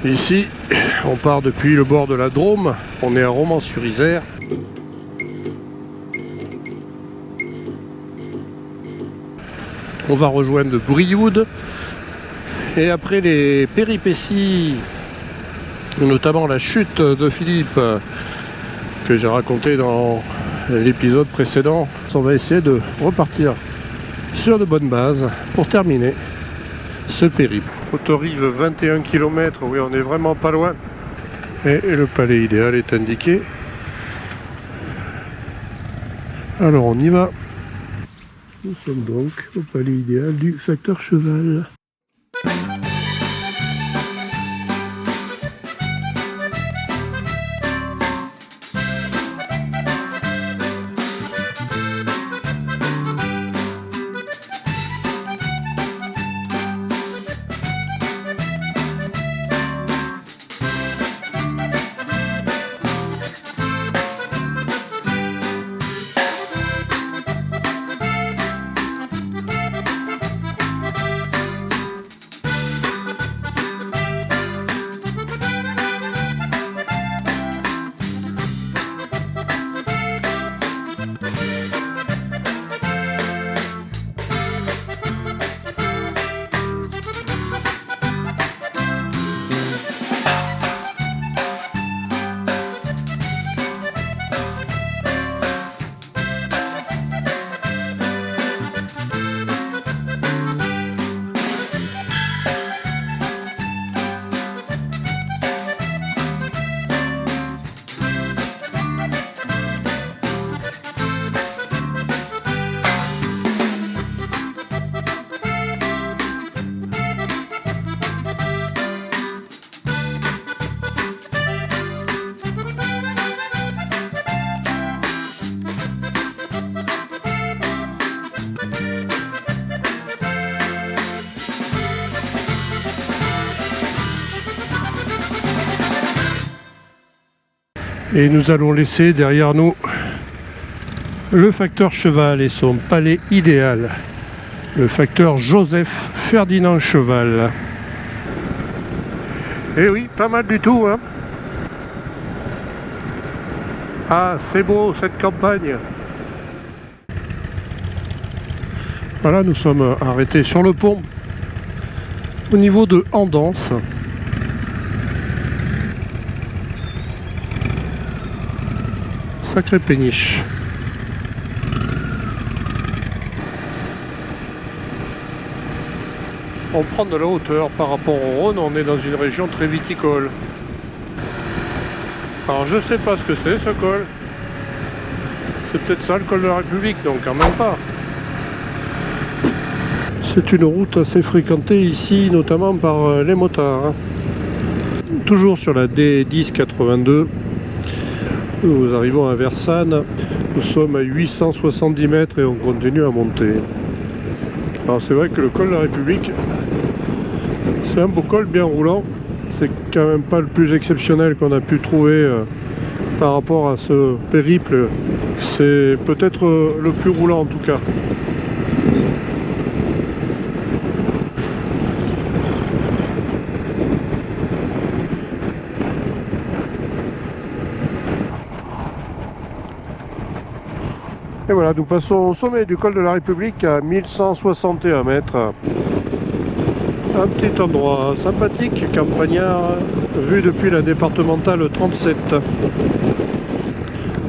Ici, on part depuis le bord de la Drôme, on est à Romans-sur-Isère. On va rejoindre Brioude. Et après les péripéties, notamment la chute de Philippe, que j'ai raconté dans l'épisode précédent, on va essayer de repartir sur de bonnes bases pour terminer ce périple. Autorive 21 km, oui, on est vraiment pas loin. Et le palais idéal est indiqué. Alors on y va. Nous sommes donc au palais idéal du facteur cheval. Et nous allons laisser derrière nous le facteur cheval et son palais idéal, le facteur Joseph Ferdinand Cheval. Et oui, pas mal du tout, hein. Ah, c'est beau cette campagne. Voilà, nous sommes arrêtés sur le pont au niveau de Andance. Sacré péniche. On prend de la hauteur par rapport au Rhône, on est dans une région très viticole. Alors je sais pas ce que c'est ce col. C'est peut-être ça le col de la République, donc quand même pas. C'est une route assez fréquentée ici, notamment par les motards, hein. Toujours sur la D1082. Nous arrivons à Versannes, nous sommes à 870 mètres et on continue à monter. Alors c'est vrai que le col de la République, c'est un beau col bien roulant. C'est quand même pas le plus exceptionnel qu'on a pu trouver par rapport à ce périple. C'est peut-être le plus roulant en tout cas. Et voilà, nous passons au sommet du col de la République à 1161 mètres. Un petit endroit sympathique, campagnard, vu depuis la départementale 37.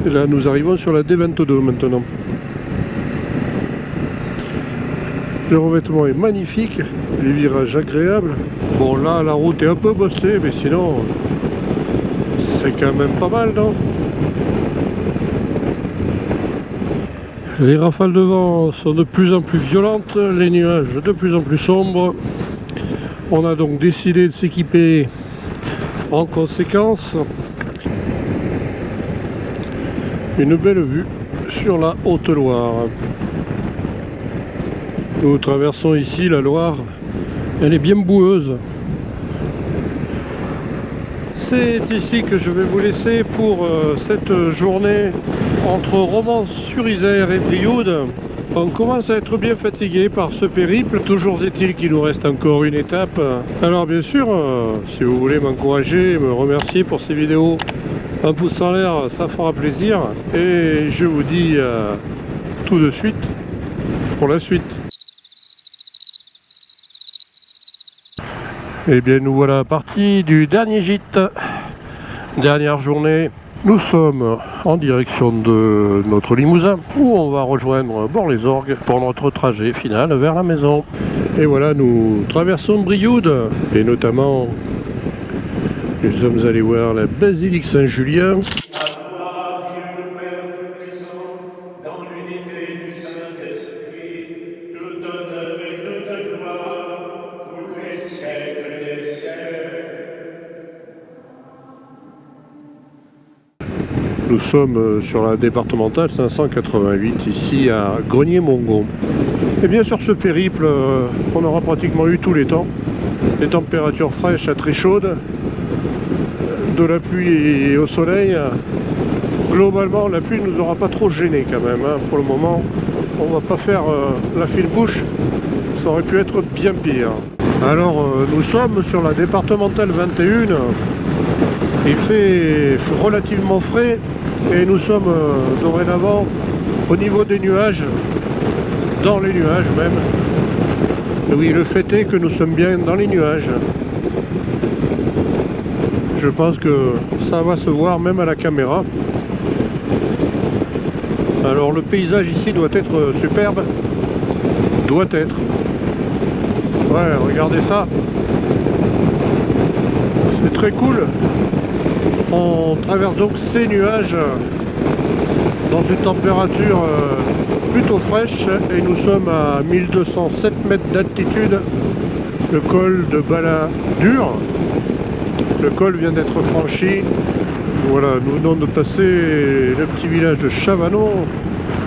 Et là, nous arrivons sur la D22 maintenant. Le revêtement est magnifique, les virages agréables. Bon, là, la route est un peu bossée, mais sinon, c'est quand même pas mal, non ? Les rafales de vent sont de plus en plus violentes, les nuages de plus en plus sombres. On a donc décidé de s'équiper en conséquence. Une belle vue sur la Haute-Loire. Nous traversons ici la Loire. Elle est bien boueuse. C'est ici que je vais vous laisser pour cette journée entre Romans-sur-Isère et Brioude. On commence à être bien fatigué par ce périple. Toujours est-il qu'il nous reste encore une étape. Alors bien sûr, si vous voulez m'encourager, me remercier pour ces vidéos, un pouce en l'air, ça fera plaisir. Et je vous dis tout de suite pour la suite. Et bien nous voilà partis du dernier gîte. Dernière journée. Nous sommes en direction de notre Limousin où on va rejoindre Bar-les-Orgues pour notre trajet final vers la maison. Et voilà, nous traversons Brioude et notamment nous sommes allés voir la basilique Saint-Julien. Nous sommes sur la départementale 588 ici à Grenier-Mongon. Et bien sur ce périple, on aura pratiquement eu tous les temps. Des températures fraîches à très chaudes, de la pluie au soleil. Globalement, la pluie ne nous aura pas trop gêné quand même. Pour le moment, on va pas faire la fine bouche. Ça aurait pu être bien pire. Alors, nous sommes sur la départementale 21. Il fait relativement frais et nous sommes dorénavant au niveau des nuages, dans les nuages même. Et oui, le fait est que nous sommes bien dans les nuages. Je pense que ça va se voir même à la caméra. Alors le paysage ici doit être superbe. Doit être. Ouais, regardez ça. C'est très cool. On traverse donc ces nuages dans une température plutôt fraîche et nous sommes à 1207 mètres d'altitude. Le col de Balladur. Le col vient d'être franchi. Voilà, nous venons de passer le petit village de Chavanon.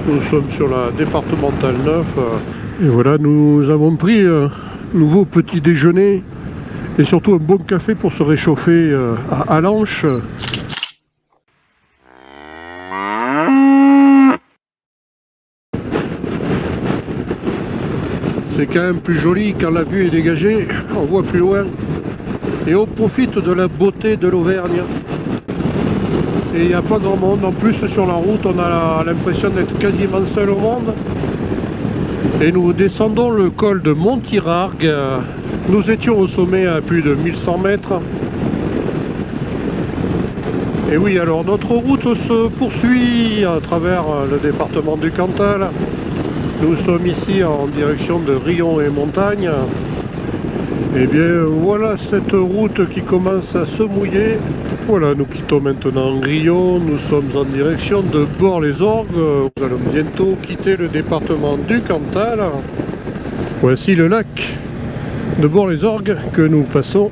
Nous sommes sur la départementale 9. Et voilà, nous avons pris un nouveau petit déjeuner. Et surtout un bon café pour se réchauffer à Allanche. C'est quand même plus joli quand la vue est dégagée, on voit plus loin. Et on profite de la beauté de l'Auvergne. Et il n'y a pas grand monde. En plus sur la route, on a l'impression d'être quasiment seul au monde. Et nous descendons le col de Montirargues. Nous étions au sommet à plus de 1100 mètres. Et oui, alors notre route se poursuit à travers le département du Cantal. Nous sommes ici en direction de Riom et Montagne. Et bien voilà cette route qui commence à se mouiller. Voilà, nous quittons maintenant Riom. Nous sommes en direction de Bar-les-Orgues. Nous allons bientôt quitter le département du Cantal. Voici le lac de Bar-les-Orgues que nous passons.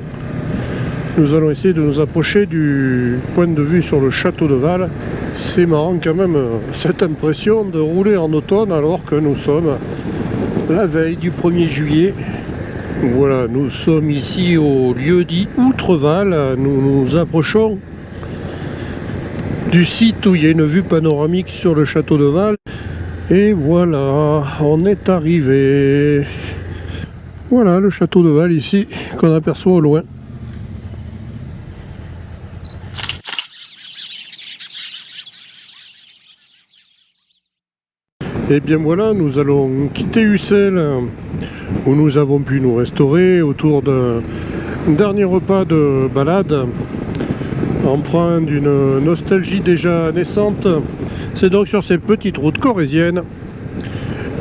Nous allons essayer de nous approcher du point de vue sur le château de Val. C'est marrant quand même cette impression de rouler en automne alors que nous sommes la veille du 1er juillet. Voilà, nous sommes ici au lieu dit Outreval. Nous nous approchons du site où il y a une vue panoramique sur le château de Val. Et voilà, on est arrivé. Voilà le château de Val ici, qu'on aperçoit au loin. Et bien voilà, nous allons quitter Ussel, où nous avons pu nous restaurer autour d'un dernier repas de balade, empreint d'une nostalgie déjà naissante. C'est donc sur ces petites routes corréziennes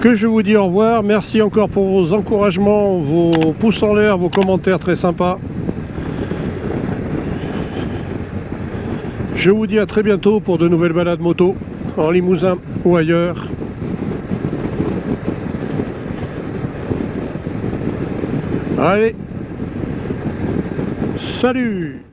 que je vous dis au revoir. Merci encore pour vos encouragements, vos pouces en l'air, vos commentaires très sympas. Je vous dis à très bientôt pour de nouvelles balades moto, en Limousin ou ailleurs. Allez, salut!